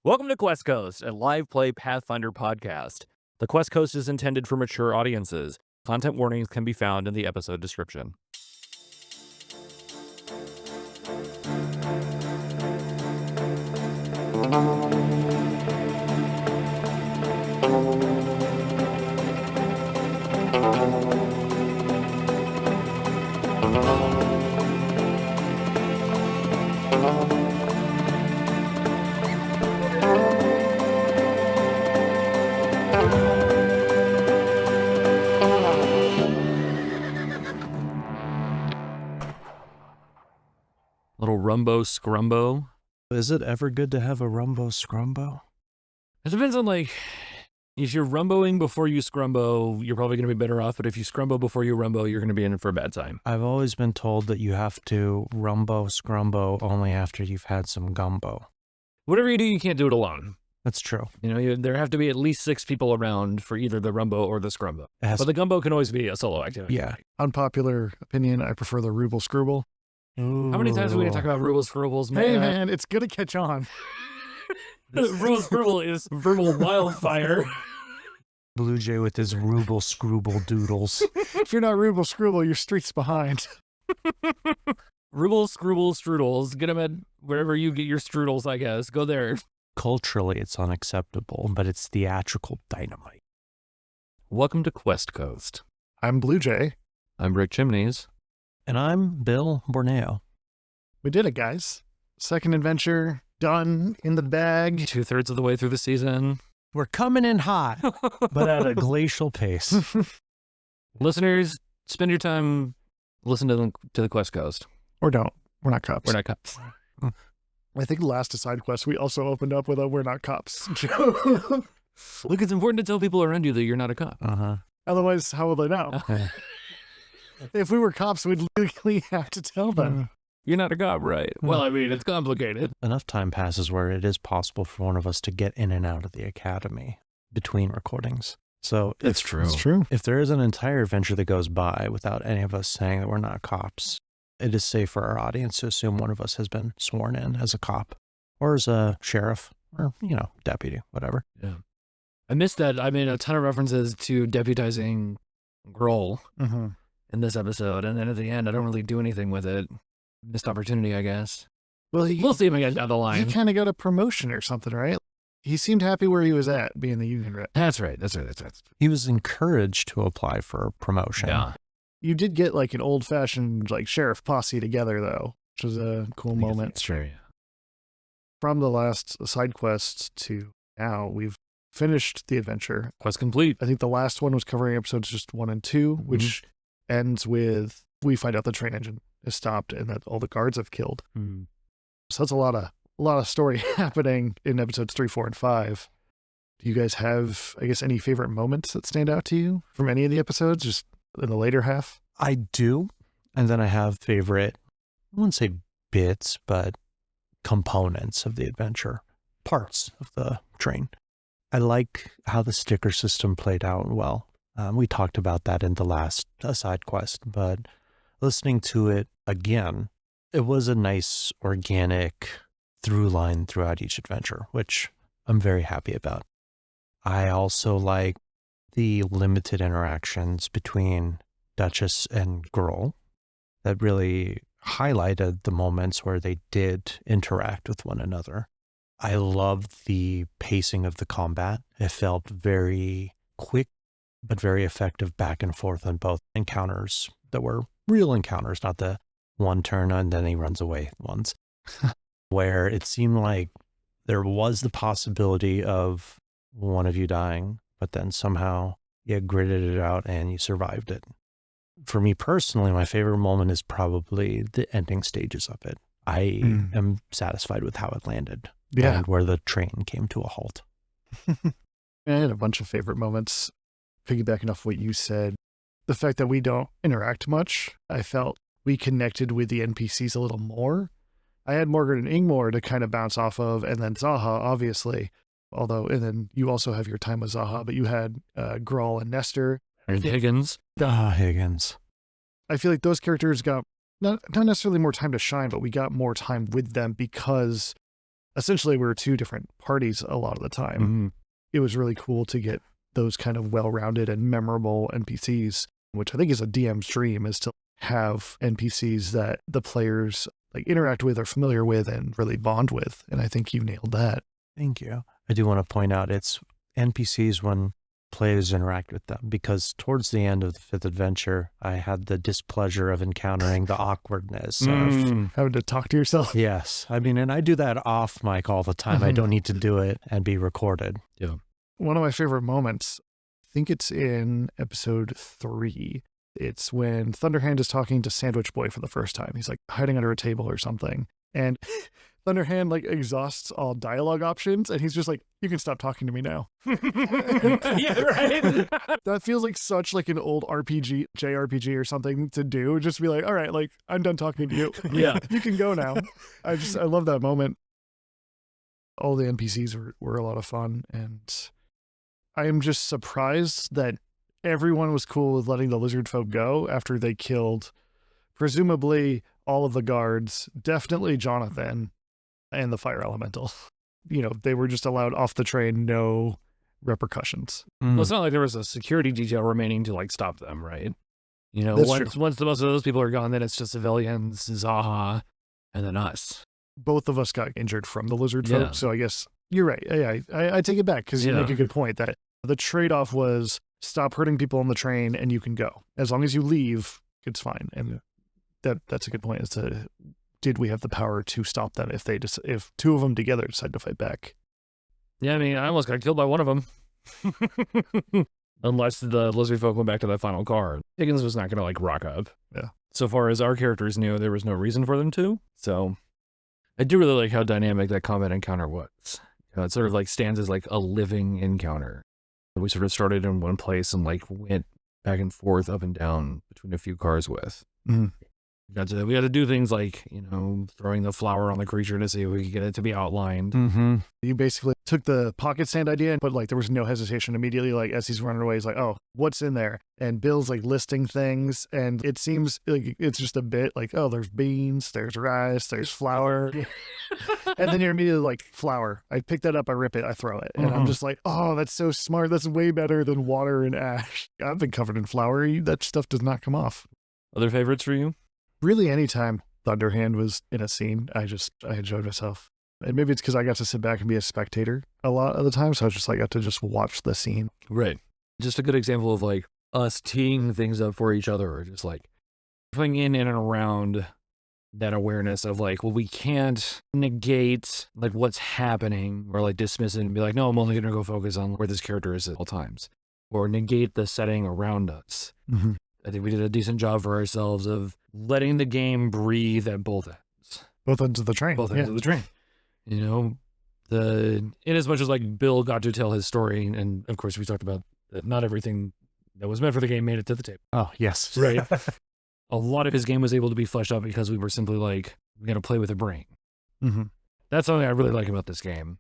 Welcome to Qwest Coast, a live play Pathfinder podcast. The Qwest Coast is intended for mature audiences. Content warnings can be found in the episode description. Little rumbo scrumbo. Is it ever good to have a rumbo scrumbo? It depends on, if you're rumboing before you scrumbo, you're probably going to be better off. But if you scrumbo before you rumbo, you're going to be in for a bad time. I've always been told that you have to rumbo scrumbo only after you've had some gumbo. Whatever you do, you can't do it alone. That's true. There have to be at least 6 people around for either the rumbo or the scrumbo. But the gumbo can always be a solo activity. Yeah. Unpopular opinion, I prefer the Ruble Scrubble. How many times are we going to talk about Rubles Scrubbles, man? Hey, man, it's going to catch on. Rubles Scrubble is verbal wildfire. Blue Jay with his ruble scrubble doodles. If you're not Ruble Scrubble, your street's behind. Rubles, Scrubble, Strudels. Get them at wherever you get your strudels, I guess. Go there. Culturally, it's unacceptable, but it's theatrical dynamite. Welcome to Qwest Coast. I'm Blue Jay. I'm Rick Chimneys. And I'm Bill Borneo. We did it, guys. Second adventure, done, in the bag. 2/3 of the way through the season. We're coming in hot, but at a glacial pace. Listeners, spend your time listening to the Qwest Coast. Or don't. We're not cops. We're not cops. I think last side quest, we also opened up with a "we're not cops" joke. Look, it's important to tell people around you that you're not a cop. Uh-huh. Otherwise, how will they know? If we were cops, we'd legally have to tell them. You're not a cop, right? Well, I mean, it's complicated. Enough time passes where it is possible for one of us to get in and out of the academy between recordings. So It's true. It's true. if there is an entire adventure that goes by without any of us saying that we're not cops, it is safe for our audience to assume one of us has been sworn in as a cop or as a sheriff or, deputy, whatever. Yeah. I missed that. I made a ton of references to deputizing Grohl in this episode, and then at the end, I don't really do anything with it. Missed opportunity, I guess. Well, We'll see him again down the he line. kind of got a promotion or something, right? He seemed happy where he was at, being the union rep. That's right. He was encouraged to apply for promotion. Yeah. You did get like an old-fashioned sheriff posse together, though, which was a cool moment. That's true, yeah. From the last side quest to now, we've finished the adventure. Qwest Complete. I think the last one was covering episodes just 1 and 2, which ends with we find out the train engine is stopped and that all the guards have killed. So that's a lot of story happening in episodes 3, 4, and 5. Do you guys have, I guess, any favorite moments that stand out to you from any of the episodes, just in the later half? I do. And then I have favorite, I wouldn't say bits, but components of the adventure, parts of the train. I like how the sticker system played out well. We talked about that in the last side quest, but listening to it again, it was a nice organic through line throughout each adventure, which I'm very happy about. I also like the limited interactions between Duchess and Grohl that really highlighted the moments where they did interact with one another. I loved the pacing of the combat. It felt very quick, but very effective back and forth on both encounters that were real encounters, not the one turn and then he runs away ones, where it seemed like there was the possibility of one of you dying, but then somehow you gritted it out and you survived it. For me personally, my favorite moment is probably the ending stages of it. I am satisfied with how it landed and where the train came to a halt. I had a bunch of favorite moments. Piggybacking off what you said, the fact that we don't interact much, I felt we connected with the NPCs a little more. I had Morgan and Ingmar to kind of bounce off of, and then Zaha, obviously. And then you also have your time with Zaha, but you had Grohl and Nestor. And Higgins. Higgins. I feel like those characters got not necessarily more time to shine, but we got more time with them because essentially we were two different parties a lot of the time. Mm-hmm. It was really cool to get those kind of well-rounded and memorable NPCs, which I think is a DM's dream, is to have NPCs that the players like interact with or familiar with and really bond with. And I think you nailed that. Thank you. I do want to point out it's NPCs when players interact with them, because towards the end of the 5th adventure, I had the displeasure of encountering the awkwardness of Having to talk to yourself. yes. I mean, and I do that off mic all the time. I don't need to do it and be recorded. Yeah. One of my favorite moments, I think it's in episode 3. It's when Thunderhand is talking to Sandwich Boy for the first time. He's like hiding under a table or something. And Thunderhand like exhausts all dialogue options. And he's just like, you can stop talking to me now. Yeah, right. That feels like such like an old RPG, JRPG or something to do. Just be like, all right, like I'm done talking to you. Yeah. You can go now. I love that moment. All the NPCs were a lot of fun. And I am just surprised that everyone was cool with letting the lizard folk go after they killed presumably all of the guards, definitely Jonathan and the fire elemental. You know, they were just allowed off the train, no repercussions. Well, it's not like there was a security detail remaining to like stop them, right? You know, That's once the most of those people are gone, then it's just civilians, Zaha, and then us. Both of us got injured from the lizard folk, Yeah. so I guess you're right. Yeah, I take it back because you Yeah. make a good point that the trade-off was stop hurting people on the train and you can go. As long as you leave, it's fine. And that's a good point. Is to did we have the power to stop them if two of them together decide to fight back? Yeah, I mean, I almost got killed by one of them. Unless the lizard folk went back to that final car. Higgins was not going to like rock up. Yeah. So far as our characters knew, there was no reason for them to. So I do really like how dynamic that combat encounter was. You know, it sort of like stands as like a living encounter. We sort of started in one place and like went back and forth, up and down between a few cars with. Mm-hmm. We had to do things like, you know, throwing the flower on the creature to see if we could get it to be outlined. Mm-hmm. You basically took the pocket sand idea, but like there was no hesitation immediately. Like as he's running away, he's like, "Oh, what's in there?" And Bill's like listing things, and it seems like it's just a bit like, "Oh, there's beans, there's rice, there's flour," and then you're immediately like, "Flour." I pick that up, I rip it, I throw it, and I'm just like, "Oh, that's so smart. That's way better than water and ash." I've been covered in flour. That stuff does not come off. Other favorites for you? Really, anytime Thunderhand was in a scene, I enjoyed myself. And maybe it's because I got to sit back and be a spectator a lot of the time, so I was just like, got to just watch the scene. Right. Just a good example of like us teeing things up for each other, or just like putting in and around that awareness of like, well, we can't negate like what's happening or like dismiss it and be like, no, I'm only going to go focus on where this character is at all times, or negate the setting around us. Mm-hmm. I think we did a decent job for ourselves of letting the game breathe at both ends. Both ends of the train. Both ends of the train. You know, in as much as like Bill got to tell his story, and of course we talked about that not everything that was meant for the game made it to the table. Oh, yes. Right. A lot of his game was able to be fleshed out because we were simply like, we're going to play with a brain. Mm-hmm. That's something I really like about this game,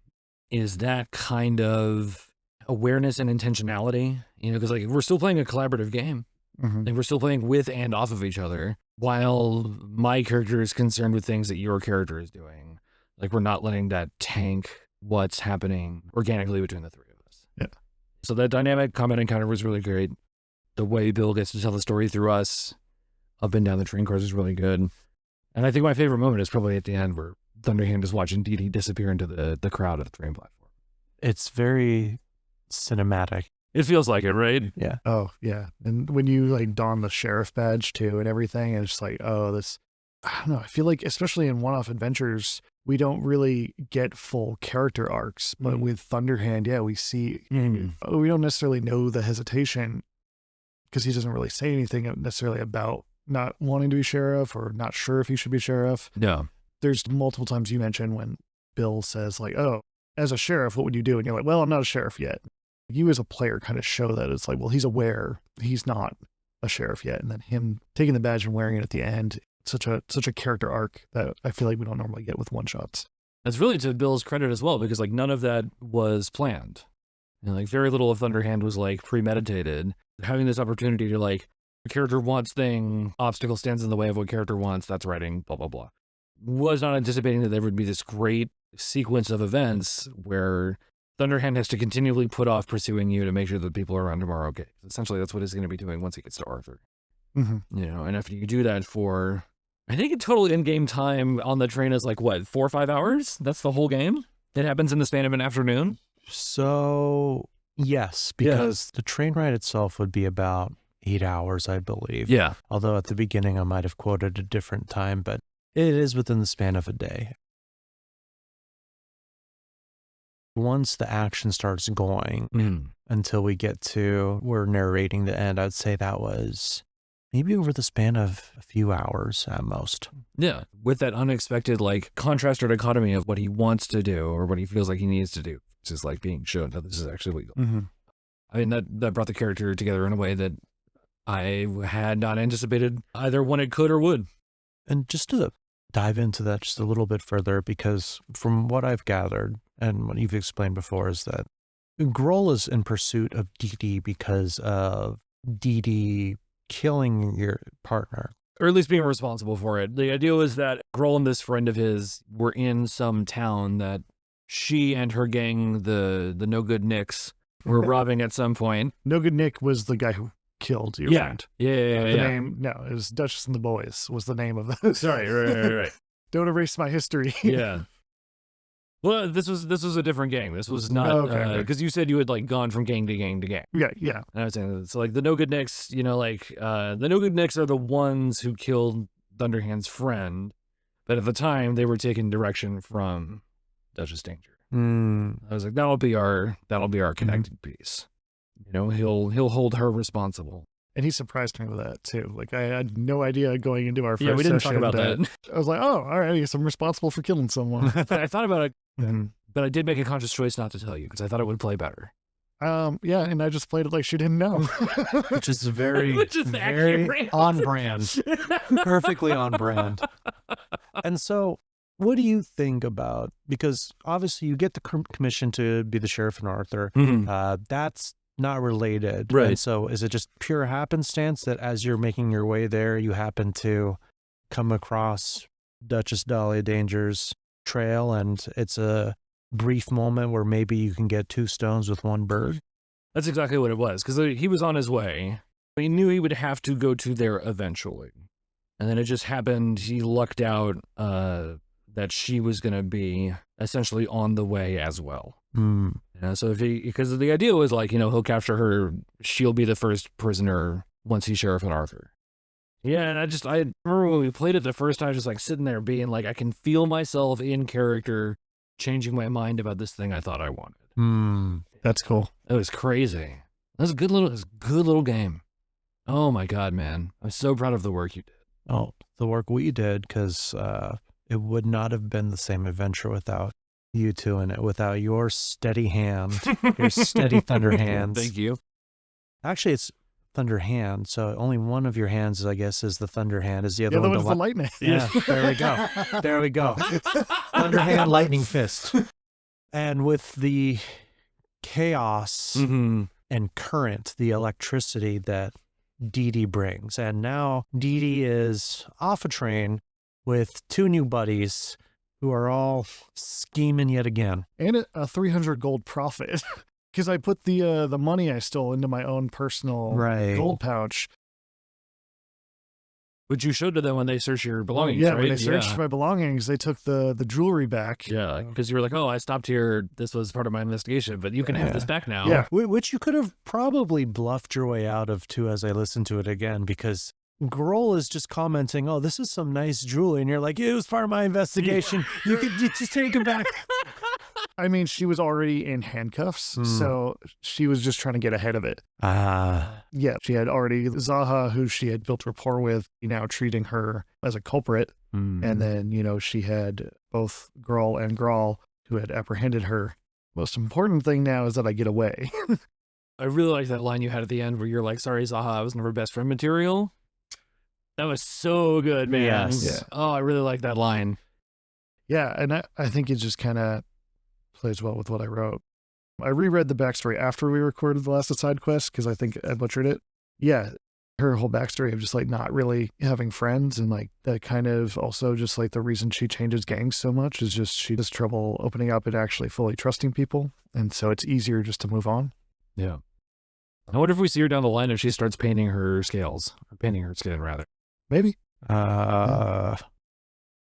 is that kind of awareness and intentionality, you know, because like we're still playing a collaborative game. Mm-hmm. And we're still playing with and off of each other, while my character is concerned with things that your character is doing. Like we're not letting that tank what's happening organically between the three of us. Yeah. So that dynamic combat encounter was really great. The way Bill gets to tell the story through us up and down the train cars is really good. And I think my favorite moment is probably at the end where Thunderhand is watching Dee Dee disappear into the crowd at the train platform. It's very cinematic. It feels like it, right? Yeah. Oh, yeah. And when you like don the sheriff badge too and everything, and it's just like, oh, I don't know. I feel like, especially in one-off adventures, we don't really get full character arcs. But with Thunderhand, yeah, we see, we don't necessarily know the hesitation because he doesn't really say anything necessarily about not wanting to be sheriff or not sure if he should be sheriff. Yeah. There's multiple times you mentioned when Bill says like, oh, as a sheriff, what would you do? And you're like, well, I'm not a sheriff yet. You as a player kind of show that it's like, well, he's aware he's not a sheriff yet. And then him taking the badge and wearing it at the end, such a character arc that I feel like we don't normally get with one shots. That's really to Bill's credit as well, because like none of that was planned. And like very little of Thunderhand was like premeditated. Having this opportunity to like, a character wants thing, obstacle stands in the way of what character wants, that's writing, blah, blah, blah. Was not anticipating that there would be this great sequence of events where Thunderhand has to continually put off pursuing you to make sure that people around him are okay. Essentially, that's what he's going to be doing once he gets to Arthur. Mm-hmm. You know, and after you do that for, I think a total in-game time on the train is like, what, 4 or 5 hours? That's the whole game? It happens in the span of an afternoon? So, yes, because the train ride itself would be about 8 hours, I believe. Yeah. Although at the beginning I might have quoted a different time, but it is within the span of a day. Once the action starts going until we get to, we're narrating the end, I'd say that was maybe over the span of a few hours at most. Yeah, with that unexpected like contrast or dichotomy of what he wants to do or what he feels like he needs to do, which is like being shown that this is actually legal. Mm-hmm. I mean, that brought the character together in a way that I had not anticipated either one it could or would. And just to dive into that just a little bit further, because from what I've gathered and what you've explained before is that Grohl is in pursuit of Dee Dee because of Dee Dee killing your partner. Or at least being responsible for it. The idea was that Grohl and this friend of his were in some town that she and her gang, the No Good Nicks, were robbing at some point. No Good Nick was the guy who killed your friend. Yeah. The name, no, it was Duchess and the Boys was the name of the. Sorry, right. Don't erase my history. Yeah. Well, this was a different gang. This was not, because you said you had like gone from gang to gang to gang. Yeah. And I was saying, so like the No Good Nicks, you know, like the No Good Nicks are the ones who killed Thunderhand's friend, but at the time they were taking direction from Duchess Danger. I was like, that'll be our connected piece. You know, he'll hold her responsible. And he surprised me with that too. Like I had no idea going into our first we didn't session talk about that. I was like, oh, all right, I guess I'm responsible for killing someone. I thought about it, but I did make a conscious choice not to tell you because I thought it would play better. Yeah, and I just played it like she didn't know. Which is very accurate. On brand. Perfectly on brand. And so what do you think about, because obviously you get the commission to be the sheriff in Arthur. That's not related. Right. And so is it just pure happenstance that as you're making your way there, you happen to come across Duchess Dahlia Danger's trail and it's a brief moment where maybe you can get 2 stones with 1 bird? That's exactly what it was, because he was on his way. He knew he would have to go to there eventually. And then it just happened, he lucked out that she was going to be essentially on the way as well. You know, so because the idea was like, you know, he'll capture her, she'll be the first prisoner once he's sheriff in Arthur. Yeah, and I remember when we played it the first time, just like sitting there being like, I can feel myself in character changing my mind about this thing I thought I wanted. That's cool. It was crazy. That was a good little game. Oh my God, man. I'm so proud of the work you did. Oh, the work we did, because it would not have been the same adventure without you two in it, without your steady hand, your steady thunder hands. Thank you. Actually, it's thunder hand, so only one of your hands, I guess, is the thunder hand. Is the other one one's the lightning? Yeah, there we go. There we go. Thunder hand, lightning fist. And with the chaos and current, the electricity that Dee Dee brings. And now Dee Dee is off a train with 2 new buddies who are all scheming yet again. And a 300 gold profit. Because I put the money I stole into my own personal gold pouch. Which you showed to them when they searched your belongings, yeah, right? when they searched my belongings, they took the jewelry back. Yeah, because you were like, oh, I stopped here. This was part of my investigation, but you can have this back now. Yeah. Which you could have probably bluffed your way out of, too, as I listened to it again, because Grohl is just commenting, oh, this is some nice jewelry. And you're like, it was part of my investigation. You could just take it back. I mean, she was already in handcuffs, so she was just trying to get ahead of it. Yeah, she had already Zaha, who she had built rapport with, now treating her as a culprit. And then, you know, she had both Grohl and Grohl who had apprehended her. Most important thing now is that I get away. I really like that line you had at the end where you're like, sorry, Zaha, I was never best friend material. That was so good, man. Yes. Yeah. Oh, I really like that line. Yeah, and I think it just kind of plays well with what I wrote. I reread the backstory after we recorded the last side quest because I think I butchered it. Yeah, her whole backstory of just like not really having friends, and like that kind of also just like the reason she changes gangs so much is just she has trouble opening up and actually fully trusting people, and so it's easier just to move on. Yeah. I wonder if we see her down the line if she starts painting her scales, or painting her skin rather. Maybe. I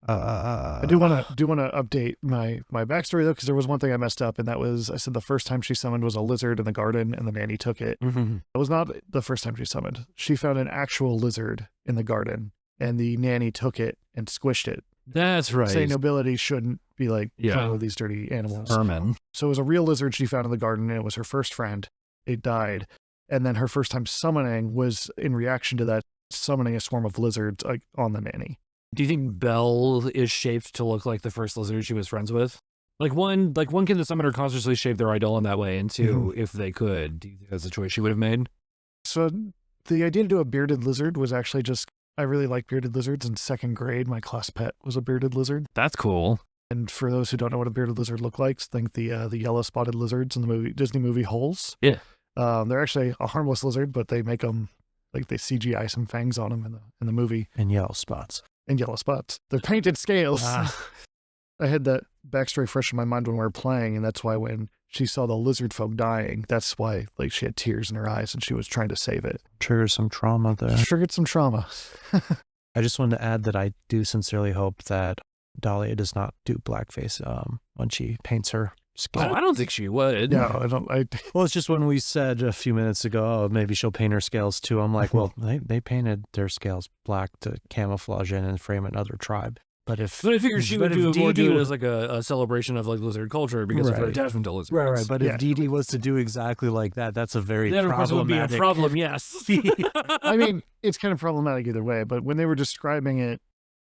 I do want to update my backstory though, because there was one thing I messed up, and that was I said the first time she summoned was a lizard in the garden, and the nanny took it. Mm-hmm. It was not the first time she summoned. She found an actual lizard in the garden, and the nanny took it and squished it. That's right. Saying nobility shouldn't be like playing with these dirty animals. Ermine. So it was a real lizard she found in the garden, and it was her first friend. It died, and then her first time summoning was in reaction to that, summoning a swarm of lizards like on the nanny. Do you think Belle is shaped to look like the first lizard she was friends with? Like one, can the summoner consciously shape their idol in that way? And two, if they could, do you think that's a choice she would have made? So the idea to do a bearded lizard was actually just, I really like bearded lizards. In second grade, my class pet was a bearded lizard. That's cool. And for those who don't know what a bearded lizard look like, think the yellow spotted lizards in the Disney movie Holes. Yeah. They're actually a harmless lizard, but they make them, like they CGI some fangs on them in the movie. And yellow spots. And yellow spots. They're painted scales. I had that backstory fresh in my mind when we were playing, and that's why when she saw the lizard folk dying, that's why like she had tears in her eyes and she was trying to save it. Triggers some trauma there. Triggered some trauma. I just wanted to add that I do sincerely hope that Dahlia does not do blackface when she paints her skin. Oh, I don't think she would. No, I don't. Well, it's just when we said a few minutes ago, oh, maybe she'll paint her scales too. I'm like, well, they painted their scales black to camouflage in and frame another tribe. But I figured she would do it as like a celebration of like lizard culture because of her attachment to lizards. Right. But if Dee Dee was to do exactly like that, that's a very that of course would be a problem. Yes. I mean, it's kind of problematic either way. But when they were describing it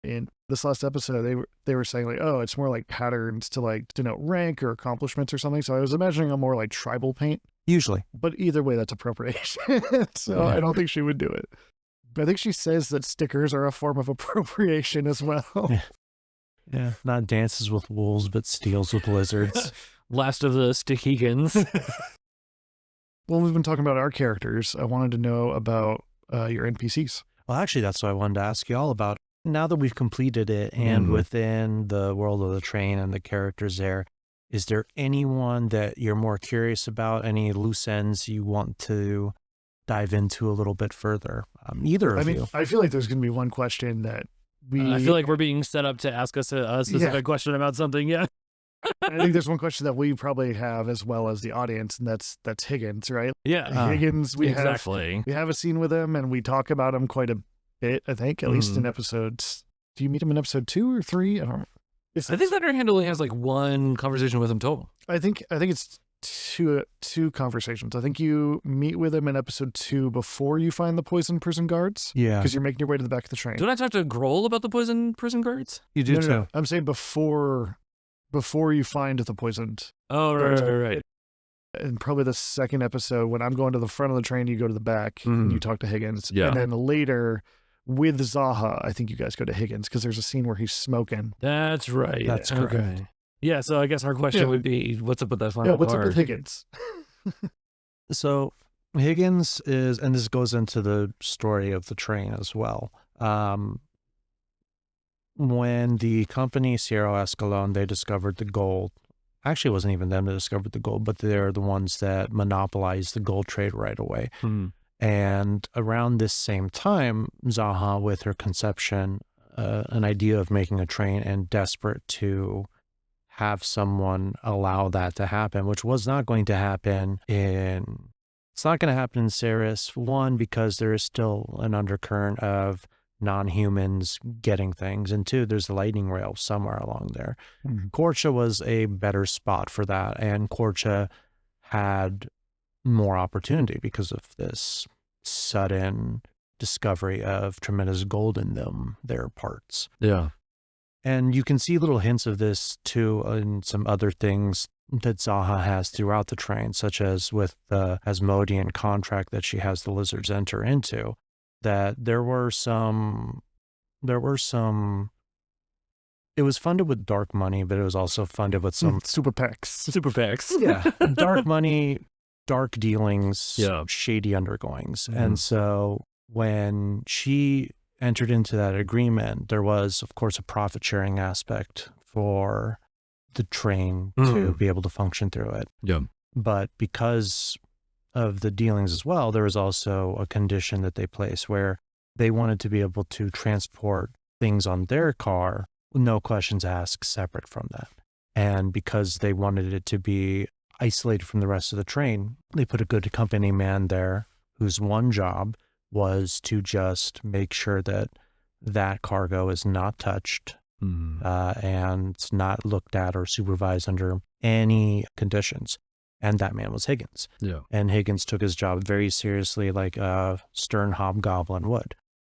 in this last episode, they were saying like, oh, it's more like patterns to like denote rank or accomplishments or something. So I was imagining a more like tribal paint. Usually. But either way, that's appropriation. So I don't think she would do it. I think she says that stickers are a form of appropriation as well. Yeah. Not dances with wolves, but steals with lizards. Last of the Stickegans. Well, we've been talking about our characters. I wanted to know about your NPCs. Well, actually, that's what I wanted to ask you all about. Now that we've completed it and within the world of the train and the characters there, is there anyone that you're more curious about? Any loose ends you want to dive into a little bit further? Either of you. I feel like there's going to be one question that I feel like we're being set up to ask us a specific question about something. Yeah. I think there's one question that we probably have as well as the audience, and that's Higgins, right? Yeah. Higgins, we have a scene with him and we talk about him quite a bit, I think, at least in episodes. Do you meet him in episode 2 or 3? I don't know. I think that Underhand only has like one conversation with him total. I think it's two conversations. I think you meet with him in episode 2 before you find the poison prison guards. Yeah. Because you're making your way to the back of the train. Don't I talk to Grohl about the poison prison guards? You do too. No. I'm saying before you find the poisoned. Oh, right. And probably the second episode, when I'm going to the front of the train, you go to the back and you talk to Higgins. Yeah. And then later with Zaha, I think you guys go to Higgins because there's a scene where he's smoking. That's right. That's correct. Okay. Yeah, so I guess our question would be, what's up with that final what's card? up with Higgins? So Higgins is, and this goes into the story of the train as well. When the company Sierra Escalon, they discovered the gold. Actually, it wasn't even them that discovered the gold, but they're the ones that monopolized the gold trade right away. And around this same time, Zaha, with her conception, an idea of making a train and desperate to have someone allow that to happen, which was not going to happen it's not going to happen in Ceres. One, because there is still an undercurrent of non-humans getting things. And two, there's a lightning rail somewhere along there. Korcha was a better spot for that. And Korcha had more opportunity because of this sudden discovery of tremendous gold in their parts. Yeah. And you can see little hints of this too in some other things that Zaha has throughout the train, such as with the Asmodean contract that she has the lizards enter into, that there were some, it was funded with dark money, but it was also funded with some super PACs. Yeah. Dark money, dark dealings, shady undergoings. And so when she entered into that agreement, there was, of course, a profit sharing aspect for the train to be able to function through it. Yeah. But because of the dealings as well, there was also a condition that they placed where they wanted to be able to transport things on their car, no questions asked, separate from that. And because they wanted it to be isolated from the rest of the train, they put a good company man there whose one job was to just make sure that that cargo is not touched and not looked at or supervised under any conditions. And that man was Higgins. Yeah. And Higgins took his job very seriously, like a stern hobgoblin would.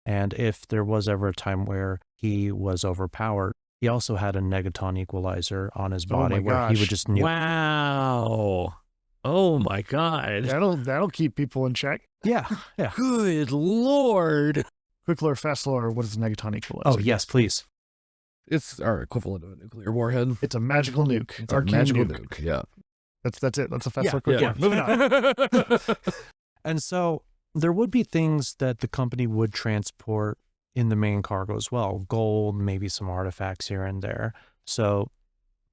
And if there was ever a time where he was overpowered, he also had a negaton equalizer on his body where he would just nuke. Wow. Oh my God. That'll keep people in check. Yeah. Good Lord. Quick lore, fast lore, what is a negaton equalizer? Oh, yes, please. It's our equivalent of a nuclear warhead. It's a magical nuke. It's a magical nuke. Yeah. That's it. That's a fast lore. Yeah. Moving on. And so there would be things that the company would transport in the main cargo as well. Gold, maybe some artifacts here and there. So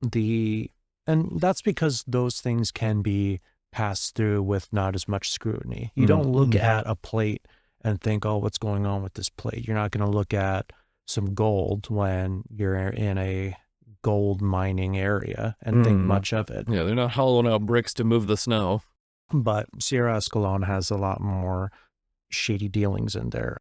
and that's because those things can be passed through with not as much scrutiny. You don't look at a plate and think, oh, what's going on with this plate? You're not going to look at some gold when you're in a gold mining area and think much of it. Yeah, they're not hollowing out bricks to move the snow. But Sierra Escalon has a lot more shady dealings in there.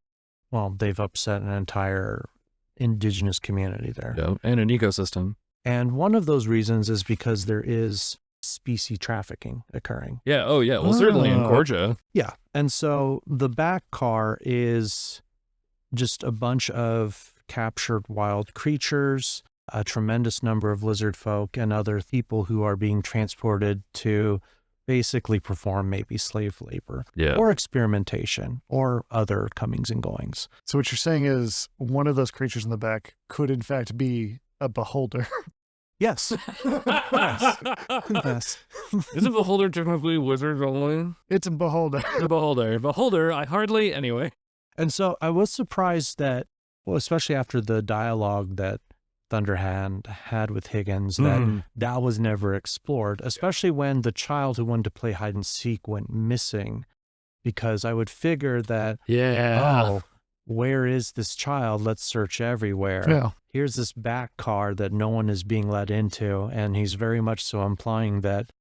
Well, they've upset an entire indigenous community there. Yeah, and an ecosystem. And one of those reasons is because there is species trafficking occurring. Yeah, oh yeah, well certainly in Korja. Yeah, and so the back car is just a bunch of captured wild creatures, a tremendous number of lizard folk and other people who are being transported to basically perform maybe slave labor or experimentation or other comings and goings. So what you're saying is one of those creatures in the back could in fact be a beholder. Yes. Yes. Isn't beholder technically wizards only? It's a beholder. The beholder. Beholder, I hardly, anyway. And so I was surprised that, well, especially after the dialogue that Thunderhand had with Higgins, that was never explored, especially when the child who wanted to play hide and seek went missing, because I would figure that, oh, where is this child? Let's search everywhere. Yeah. Here's this back car that no one is being let into, and he's very much so implying that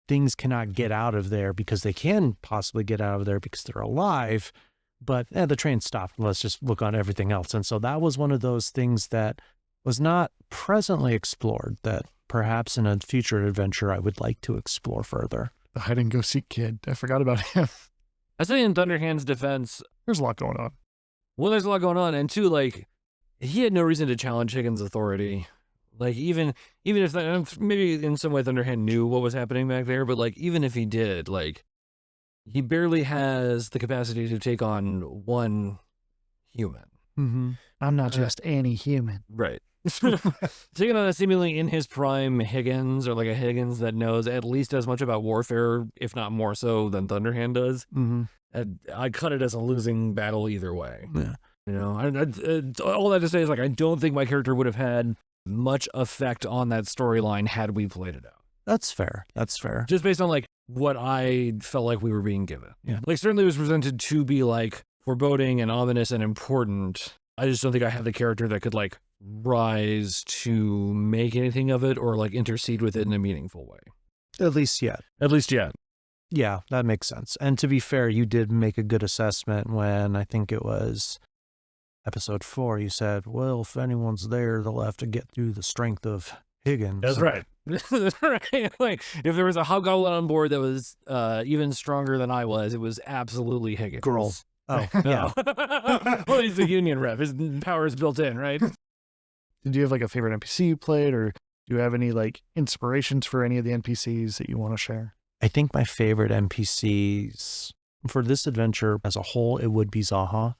things cannot get out of there because they can possibly get out of there because they're alive, but the train stopped. Let's just look on everything else. And so that was one of those things that was not presently explored that perhaps in a future adventure I would like to explore further. The hide and go seek kid. I forgot about him. I say in Thunderhand's defense, There's a lot going on. well, there's a lot going on, and two, like, he had no reason to challenge Higgins' authority. Like, even if that, maybe in some way Thunderhand knew what was happening back there, but like, even if he did, like, he barely has the capacity to take on one human. I'm not just any human. Right. Taking on a seemingly in his prime Higgins, or like a Higgins that knows at least as much about warfare, if not more so, than Thunderhand does. I cut it as a losing battle either way. Yeah. You know, all that to say is, like, I don't think my character would have had much effect on that storyline had we played it out. That's fair. That's fair. Just based on like what I felt like we were being given. Yeah. Like, certainly it was presented to be like foreboding and ominous and important. I just don't think I had the character that could like rise to make anything of it or like intercede with it in a meaningful way. At least yet. At least yet. Yeah, that makes sense. And to be fair, you did make a good assessment when I think it was episode 4. You said, well, if anyone's there, they'll have to get through the strength of Higgins. That's right. That's right. Like, if there was a hobgoblin on board that was even stronger than I was, it was absolutely Higgins. Girl. Oh, yeah. Well, he's a union rep. His power is built in, right? Did you have like a favorite NPC you played, or do you have any like inspirations for any of the NPCs that you want to share? I think my favorite NPCs for this adventure as a whole, it would be Zaha,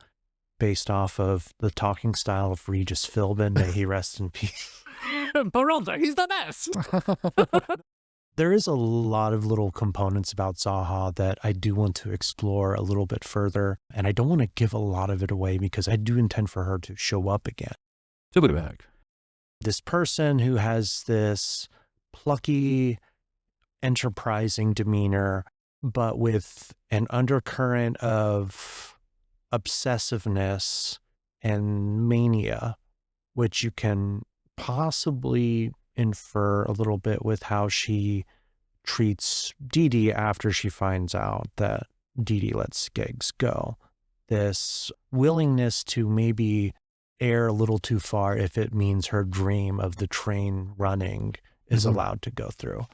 based off of the talking style of Regis Philbin. May he rest in peace. Peralta, he's the best. There is a lot of little components about Zaha that I do want to explore a little bit further, and I don't want to give a lot of it away because I do intend for her to show up again. To put it back. This person who has this plucky, enterprising demeanor, but with an undercurrent of obsessiveness and mania, which you can possibly infer a little bit with how she treats Dee Dee after she finds out that Dee Dee lets gigs go. This willingness to maybe err a little too far if it means her dream of the train running is allowed to go through.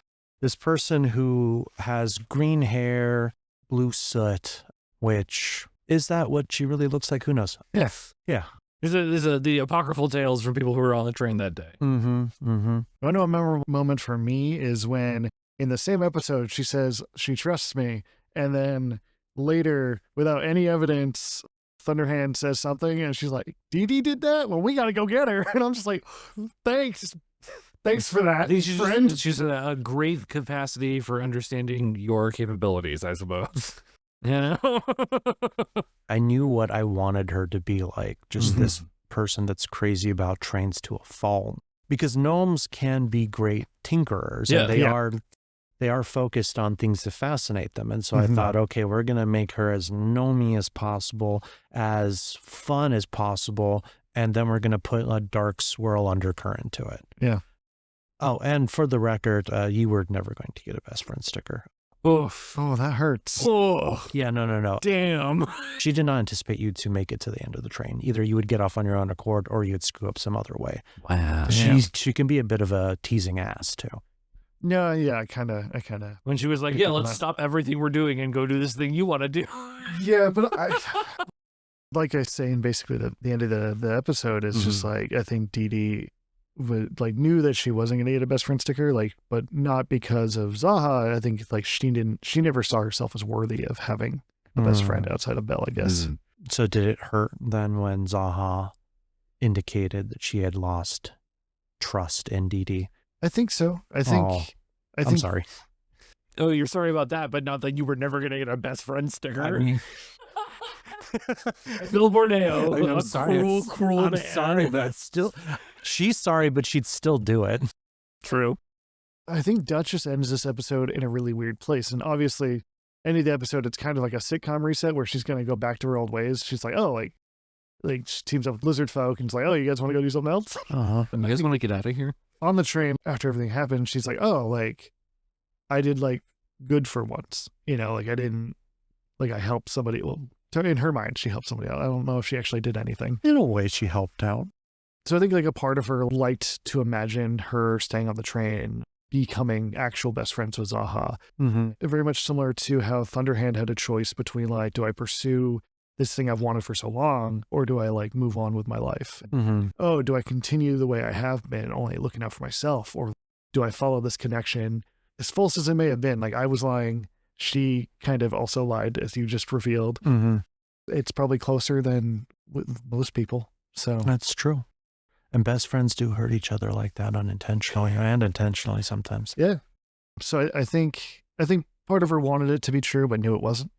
This person who has green hair, blue soot, which, is that what she really looks like? Who knows? Yes. Yeah. There's the apocryphal tales from people who were on the train that day. I know a memorable moment for me is when in the same episode she says she trusts me, and then later, without any evidence, Thunderhand says something and she's like, Dee Dee did that? Well, we gotta go get her. And I'm just like, thanks for that, friend. She's a great capacity for understanding your capabilities, I suppose. You know? I knew what I wanted her to be like, just this person that's crazy about trains to a fault. Because gnomes can be great tinkerers, and they are focused on things that fascinate them. And so I thought, okay, we're going to make her as gnomey as possible, as fun as possible, and then we're going to put a dark swirl undercurrent to it. Yeah. Oh, and for the record, you were never going to get a best friend sticker. Oof. Oh, that hurts. Oh, Yeah, no. damn. She did not anticipate you to make it to the end of the train. Either you would get off on your own accord or you'd screw up some other way. Wow. She can be a bit of a teasing ass, too. No, yeah, I kind of. When she was like, Pick yeah, up let's on stop everything we're doing and go do this thing you want to do. Yeah, but like I say in basically the end of the episode is just like, I think Dee Dee knew that she wasn't going to get a best friend sticker, but not because of Zaha. I think she never saw herself as worthy of having a best friend outside of Belle, I guess. So did it hurt then when Zaha indicated that she had lost trust in Dee Dee? I think so. I'm sorry. Oh, you're sorry about that, but not that you were never going to get a best friend sticker. I mean, Bill Borneo. I'm sorry. Cruel I'm man. sorry, but still, she's sorry, but she'd still do it. True. I think Duchess ends this episode in a really weird place. And obviously, any of the episode, it's kind of like a sitcom reset where she's going to go back to her old ways. She's like, oh, like she teams up with lizard folk and it's like, oh, you guys want to go do something else? You guys want to get out of here? On the train, after everything happened, she's like, oh, I did good for once. I didn't, I helped somebody. Well, in her mind, she helped somebody out. I don't know if she actually did anything. In a way, she helped out. So I think a part of her liked to imagine her staying on the train, becoming actual best friends with Zaha. Very much similar to how Thunderhand had a choice between do I pursue this thing I've wanted for so long, or do I move on with my life? Oh, do I continue the way I have been, only looking out for myself, or do I follow this connection? As false as it may have been, I was lying. She kind of also lied, as you just revealed. It's probably closer than with most people. So that's true. And best friends do hurt each other like that unintentionally and intentionally sometimes. Yeah. So I think part of her wanted it to be true, but knew it wasn't.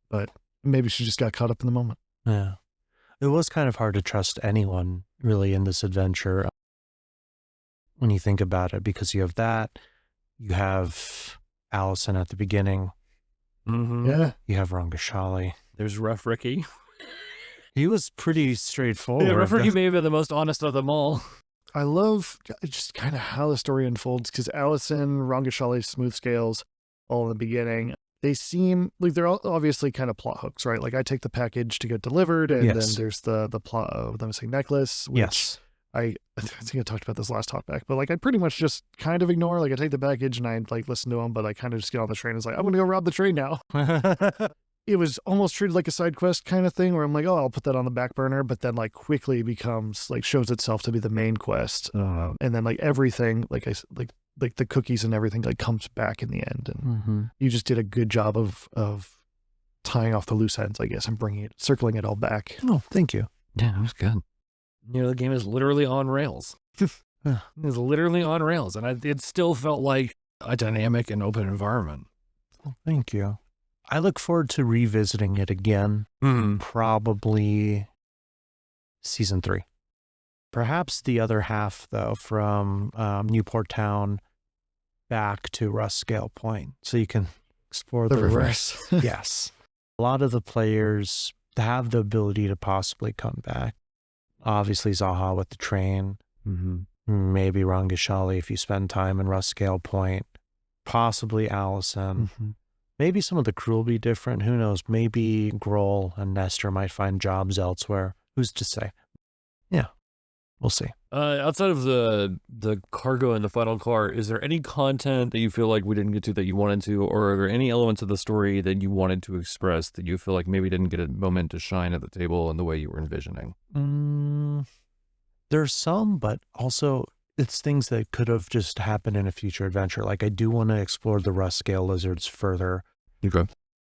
But maybe she just got caught up in the moment. Yeah. It was kind of hard to trust anyone really in this adventure when you think about it, because you have that, you have Allison at the beginning. Yeah. You have Rangashali. There's Rough Ricky. He was pretty straightforward. Yeah, Rough Ricky may have been the most honest of them all. I love just kind of how the story unfolds, because Allison, Rangashali, Smooth Scales, all in the beginning, they seem like they're all obviously kind of plot hooks, right? I take the package to get delivered, and then there's the plot of the missing necklace, which I think I talked about this last talk back, but I pretty much just kind of ignore. I take the package and I listen to them, but I kind of just get on the train and it's I'm going to go rob the train now. It was almost treated like a side quest kind of thing where I'm oh, I'll put that on the back burner, but then quickly becomes shows itself to be the main quest. And then everything, the cookies and everything comes back in the end. And you just did a good job of tying off the loose ends, I guess, and circling it all back. Oh, thank you. Yeah, that was good. The game is literally on rails. It's literally on rails. And it still felt like a dynamic and open environment. Well, thank you. I look forward to revisiting it again, probably season 3. Perhaps the other half, though, from Newport Town back to Rust Scale Point, so you can explore the reverse. Yes. A lot of the players have the ability to possibly come back. Obviously, Zaha with the train. Maybe Rangashali if you spend time in Rust Scale Point. Possibly Allison. Maybe some of the crew will be different. Who knows? Maybe Grohl and Nestor might find jobs elsewhere. Who's to say? Yeah, we'll see. Outside of the cargo and the final car, is there any content that you feel like we didn't get to that you wanted to, or are there any elements of the story that you wanted to express that you feel like maybe didn't get a moment to shine at the table in the way you were envisioning? There's some, but also it's things that could have just happened in a future adventure. Like I do want to explore the Rust Scale Lizards further. Okay.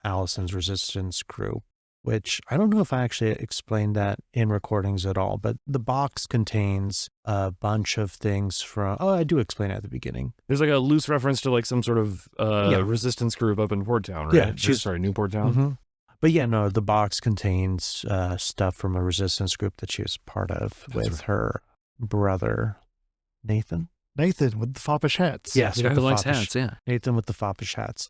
Allison's Resistance crew, which I don't know if I actually explained that in recordings at all, but the box contains a bunch of things from, I do explain it at the beginning. There's like a loose reference to like some sort of resistance group up in Port Town, right? Yeah, Newport Town. But yeah, no, the box contains stuff from a resistance group that she was part of with her brother, Nathan. Nathan with the foppish hats. Yes, with the likes hats, yeah. Nathan with the foppish hats.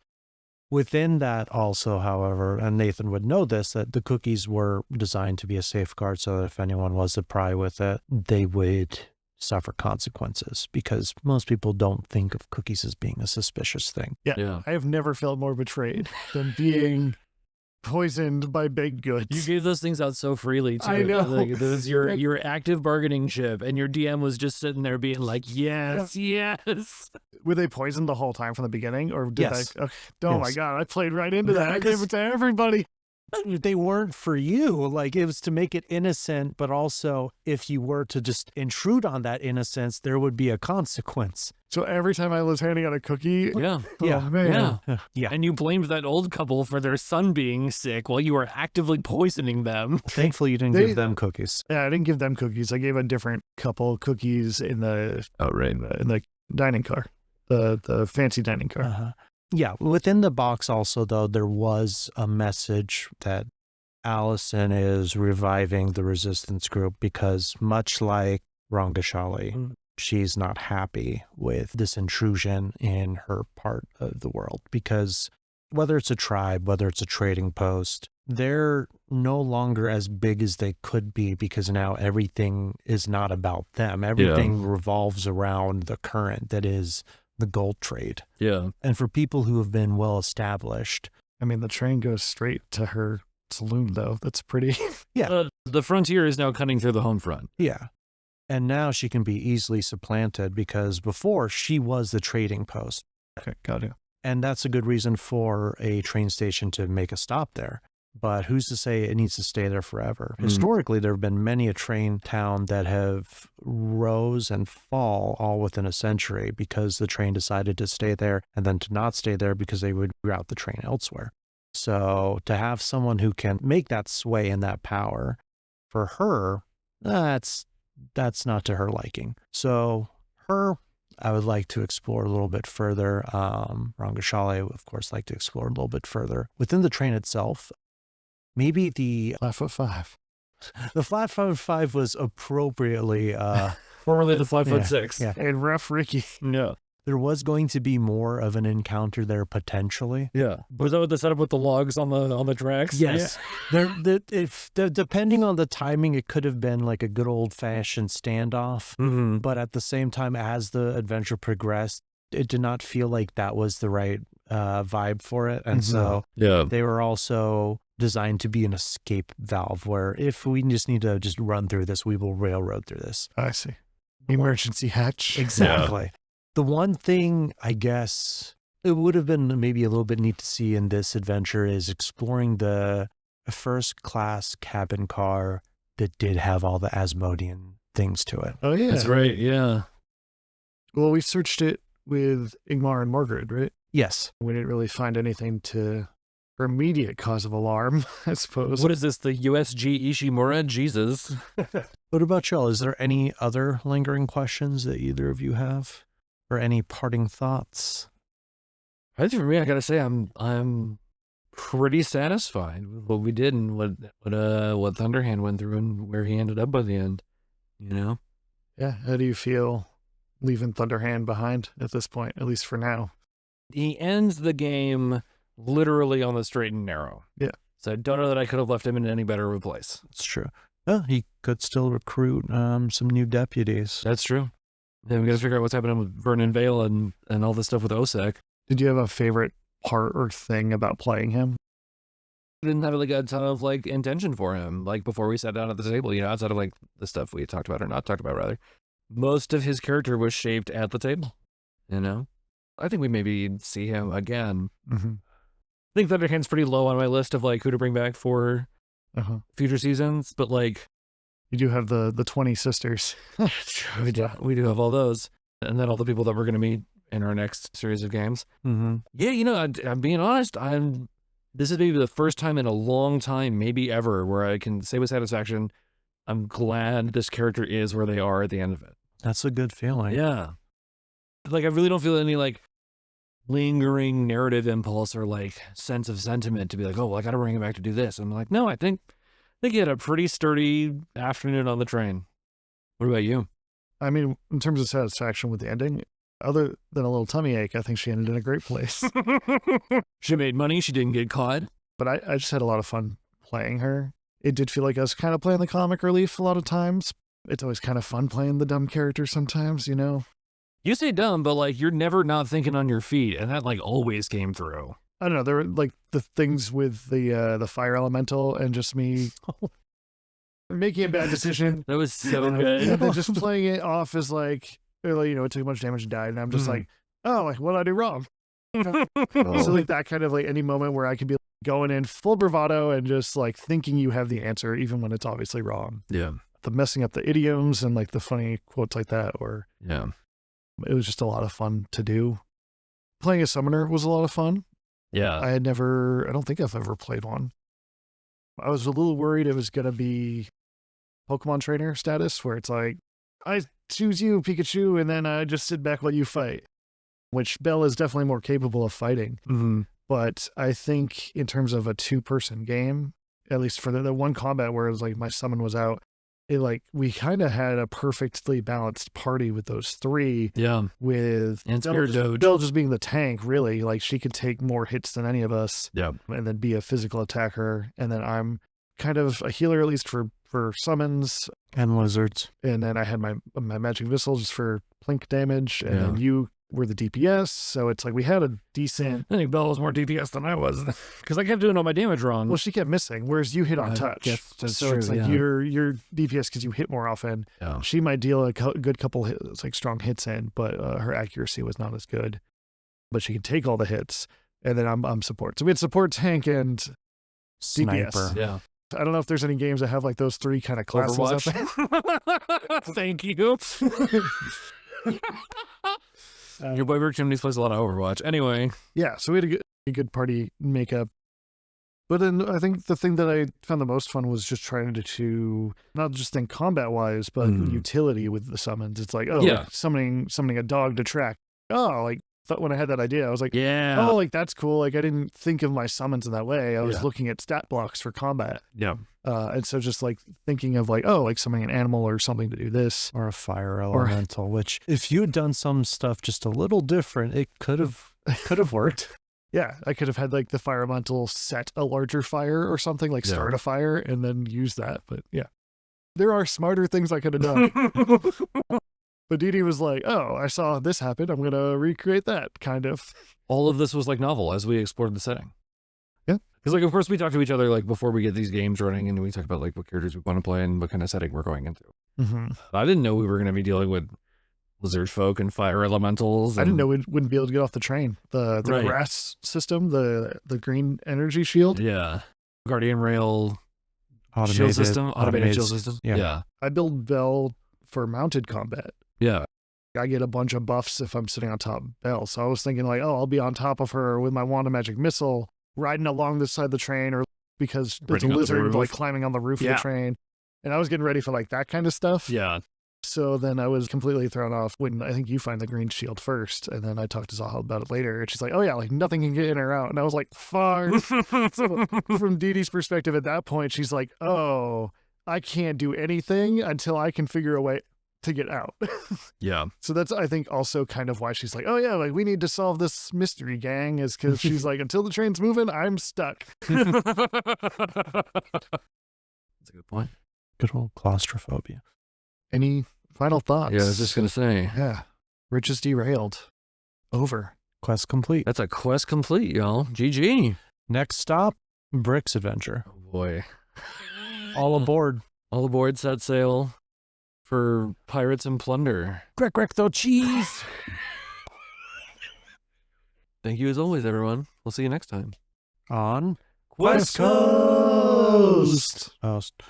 Within that also, however, and Nathan would know this, that the cookies were designed to be a safeguard so that if anyone was to pry with it, they would suffer consequences because most people don't think of cookies as being a suspicious thing. Yeah. I have never felt more betrayed than being poisoned by baked goods. You gave those things out so freely too. I know. Like, this is your active bargaining chip, and your DM was just sitting there being like, yes. Were they poisoned the whole time from the beginning, or did Yes. I? Okay. Oh my god, I played right into that. I gave it to everybody. They weren't for you. Like it was to make it innocent, but also if you were to just intrude on that innocence, there would be a consequence. So every time I was handing out a cookie, Yeah. oh man, Yeah. And you blamed that old couple for their son being sick while you were actively poisoning them. Thankfully, you didn't give them cookies. Yeah, I didn't give them cookies. I gave a different couple cookies in the in the dining car, the fancy dining car. Yeah, within the box also, though, there was a message that Allison is reviving the resistance group because much like Rangashali, she's not happy with this intrusion in her part of the world because whether it's a tribe, whether it's a trading post, they're no longer as big as they could be because now everything is not about them. Everything revolves around the current that is the gold trade. Yeah. And for people who have been well established. I mean, the train goes straight to her saloon, though. That's pretty. Yeah. The frontier is now cutting through the home front. Yeah. And now she can be easily supplanted because before she was the trading post. Okay, got it. And that's a good reason for a train station to make a stop there. But who's to say it needs to stay there forever? Historically, there have been many a train town that have rose and fall all within a century because the train decided to stay there and then to not stay there because they would route the train elsewhere. So to have someone who can make that sway and that power, for her, that's not to her liking. So her, I would like to explore a little bit further. Rangashali, of course, like to explore a little bit further. Within the train itself, maybe the 5'5". The flat 5'5" was appropriately formerly the 5'6". Yeah. And rough Ricky. Yeah. There was going to be more of an encounter there potentially. Yeah. Was that what the setup with the logs on the tracks? Yes. Yeah. Depending on the timing, it could have been like a good old fashioned standoff. But at the same time, as the adventure progressed, it did not feel like that was the right vibe for it. And so they were also designed to be an escape valve where if we just need to just run through this, we will railroad through this. I see. Emergency hatch. Exactly. Yeah. The one thing I guess it would have been maybe a little bit neat to see in this adventure is exploring the first class cabin car that did have all the Asmodean things to it. Oh, yeah. That's right. Yeah. Well, we searched it with Ingmar and Margaret, right? Yes. We didn't really find anything for immediate cause of alarm, I suppose. What is this, the USG Ishimura? Jesus. What about y'all? Is there any other lingering questions that either of you have? Or any parting thoughts? I think for me, I gotta say, I'm pretty satisfied with what we did and what Thunderhand went through and where he ended up by the end. You know? Yeah. How do you feel leaving Thunderhand behind at this point, at least for now? He ends the game literally on the straight and narrow. Yeah. So I don't know that I could have left him in any better of a place. It's true. Well, he could still recruit some new deputies. That's true. Then we got to figure out what's happening with Vernon Vale and all this stuff with OSEC. Did you have a favorite part or thing about playing him? I didn't have like a ton of like intention for him, like before we sat down at the table, you know, outside of like the stuff we talked about or not talked about rather. Most of his character was shaped at the table, you know? I think we maybe see him again. Mm-hmm. I think Thunderhand's pretty low on my list of like who to bring back for future seasons, but like you do have the 20 sisters. we do have all those, and then all the people that we're going to meet in our next series of games. Mm-hmm. Yeah, you know, I'm being honest. This is maybe the first time in a long time, maybe ever, where I can say with satisfaction, I'm glad this character is where they are at the end of it. That's a good feeling. Yeah, like I really don't feel any like lingering narrative impulse or like sense of sentiment to be like, oh, well, I got to bring him back to do this. I'm like, no, I think he had a pretty sturdy afternoon on the train. What about you? I mean, in terms of satisfaction with the ending, other than a little tummy ache, I think she ended in a great place. She made money. She didn't get caught. But I just had a lot of fun playing her. It did feel like I was kind of playing the comic relief a lot of times. It's always kind of fun playing the dumb characters sometimes, you know? You say dumb, but like you're never not thinking on your feet, and that like always came through. I don't know. There were like the things with the fire elemental and just me making a bad decision. That was so and good. then just playing it off as like, you know, it took much damage and died, and I'm just like, oh, like what did I do wrong? So like that kind of like any moment where I could be going in full bravado and just like thinking you have the answer, even when it's obviously wrong. Yeah. The messing up the idioms and like the funny quotes like that, or Yeah. it was just a lot of fun to do. Playing a summoner was a lot of fun. Yeah. I don't think I've ever played one. I was a little worried it was going to be Pokemon trainer status where it's like, I choose you, Pikachu, and then I just sit back while you fight, which Belle is definitely more capable of fighting. Mm-hmm. But I think in terms of a two-person game, at least for the one combat where it was like my summon was out, it like we kind of had a perfectly balanced party with those three. Yeah. With And Spirit Doge. Belle just being the tank, really. Like she could take more hits than any of us. Yeah. And then be a physical attacker. And then I'm kind of a healer, at least for summons. And lizards. And then I had my magic missile just for plink damage. And then you were the DPS. So it's like we had a decent. I think Belle was more DPS than I was because I kept doing all my damage wrong. Well, she kept missing, whereas you hit on touch. That's so true, it's like you're DPS because you hit more often. Yeah. She might deal a good couple hits, like strong hits in, but her accuracy was not as good. But she can take all the hits, and then I'm support. So we had support, tank, and Sniper. DPS. Yeah. I don't know if there's any games that have like those three kind of classes up there. Overwatch. Thank you. Your boy Rick Chimneys plays a lot of Overwatch. Anyway. Yeah, so we had a good party makeup. But then I think the thing that I found the most fun was just trying to not just think combat-wise, but utility with the summons. It's like, like summoning a dog to track. Oh, like when I had that idea, I was like, oh, like that's cool. Like I didn't think of my summons in that way. I was looking at stat blocks for combat. Yeah. And so just like thinking of like, oh, like summoning an animal or something to do this. Or a fire elemental, which if you had done some stuff just a little different, it could have worked. Yeah, I could have had like the fire elemental set a larger fire or something, like start a fire and then use that. But yeah, there are smarter things I could have done. But Dee Dee was like, oh, I saw this happen. I'm going to recreate that, kind of. All of this was like novel as we explored the setting. Yeah. Because like, of course, we talk to each other like before we get these games running and we talk about like what characters we want to play and what kind of setting we're going into. Mm-hmm. I didn't know we were going to be dealing with lizard folk and fire elementals. I didn't know we wouldn't be able to get off the train. The grass system, the green energy shield. Yeah. Guardian Rail Automated shield system. Automated shield system. Yeah. I build Bell for mounted combat. Yeah. I get a bunch of buffs if I'm sitting on top of Bell. So I was thinking like, oh, I'll be on top of her with my wand of magic missile, riding along this side of the train, or because it's a lizard like climbing on the roof of the train. And I was getting ready for like that kind of stuff. Yeah. So then I was completely thrown off when I think you find the green shield first, and then I talked to Zahal about it later, and she's like, oh yeah, like nothing can get in or out. And I was like, fuck. So from Dee Dee's perspective at that point, she's like, oh, I can't do anything until I can figure a way to get out. Yeah. So that's, I think, also kind of why she's like, oh yeah, like we need to solve this mystery, gang, is because she's like, until the train's moving, I'm stuck. That's a good point. Good old claustrophobia. Any final thoughts? Yeah, I was just going to say. Yeah. Riches Derailed. Over. Quest complete. That's a quest complete, y'all. GG. Next stop, Bricks Adventure. Oh, boy. All aboard. All aboard, set sail for pirates and plunder. Greg, though cheese. Thank you as always, everyone. We'll see you next time. On Qwest Coast. Coast.